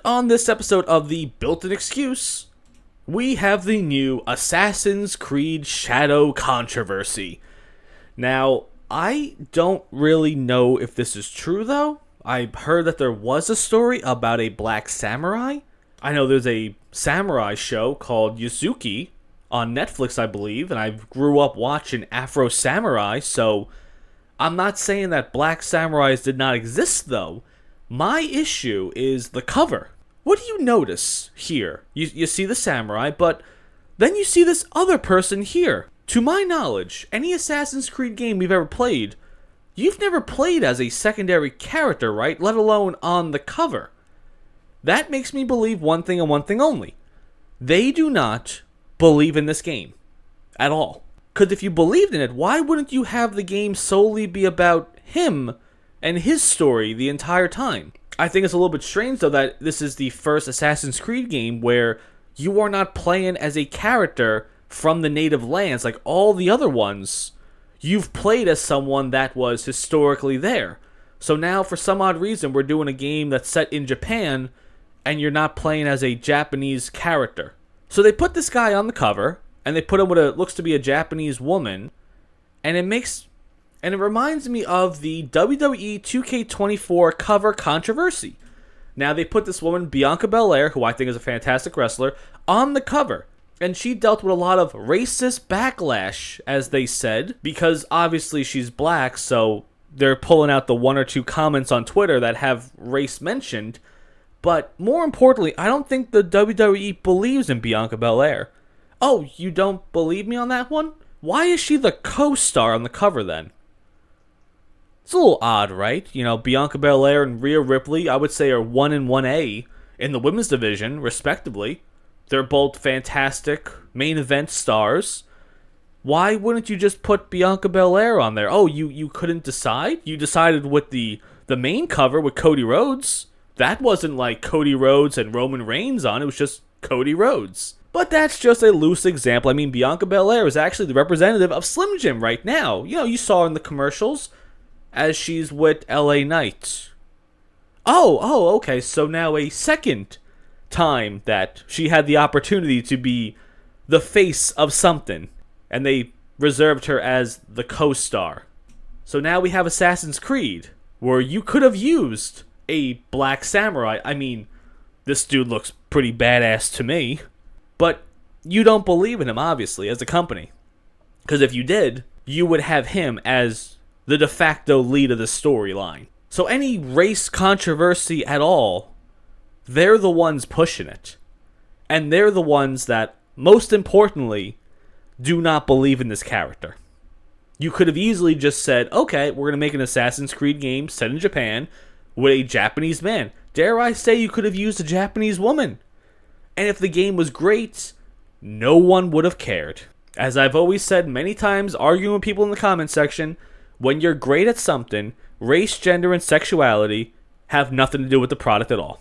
on this episode of the Built-in Excuse, we have the new Assassin's Creed Shadow controversy. Now, I don't really know if this is true, though. I heard that there was a story about a black samurai. I know there's a samurai show called Yuzuki on Netflix, I believe, and I grew up watching Afro Samurai, so I'm not saying that black samurais did not exist, though. My issue is the cover. What do you notice here? You see the samurai, but then you see this other person here. To my knowledge, any Assassin's Creed game we've ever played, you've never played as a secondary character, right? Let alone on the cover. That makes me believe one thing and one thing only. They do not believe in this game at all. Because if you believed in it, why wouldn't you have the game solely be about him and his story the entire time? I think it's a little bit strange, though, that this is the first Assassin's Creed game where you are not playing as a character from the native lands. Like all the other ones, you've played as someone that was historically there. So now, for some odd reason, we're doing a game that's set in Japan, and you're not playing as a Japanese character. So they put this guy on the cover, and they put him with what looks to be a Japanese woman, and it reminds me of the WWE 2K24 cover controversy. Now, they put this woman, Bianca Belair, who I think is a fantastic wrestler, on the cover. And she dealt with a lot of racist backlash, as they said, because obviously she's black, so they're pulling out the one or two comments on Twitter that have race mentioned. But more importantly, I don't think the WWE believes in Bianca Belair. Oh, you don't believe me on that one? Why is she the co-star on the cover then? It's a little odd, right? You know, Bianca Belair and Rhea Ripley, I would say, are 1 and 1A in the women's division, respectively. They're both fantastic main event stars. Why wouldn't you just put Bianca Belair on there? Oh, you couldn't decide? You decided with the main cover with Cody Rhodes. That wasn't like Cody Rhodes and Roman Reigns on. It was just Cody Rhodes. But that's just a loose example. I mean, Bianca Belair is actually the representative of Slim Jim right now. You know, you saw her in the commercials as she's with LA Knight. Oh, okay. So now a second time that she had the opportunity to be the face of something, and they reserved her as the co-star. So now we have Assassin's Creed, where you could have used a black samurai. I mean, this dude looks pretty badass to me, but you don't believe in him, obviously, as a company. Because if you did, you would have him as the de facto lead of the storyline. So any race controversy at all, they're the ones pushing it. And they're the ones that, most importantly, do not believe in this character. You could have easily just said, okay, we're going to make an Assassin's Creed game set in Japan with a Japanese man. Dare I say you could have used a Japanese woman. And if the game was great, no one would have cared. As I've always said many times, arguing with people in the comment section, when you're great at something, race, gender, and sexuality have nothing to do with the product at all.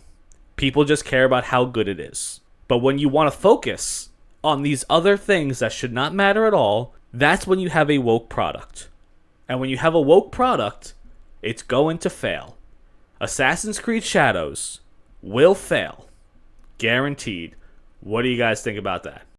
People just care about how good it is. But when you want to focus on these other things that should not matter at all, that's when you have a woke product. And when you have a woke product, it's going to fail. Assassin's Creed Shadows will fail. Guaranteed. What do you guys think about that?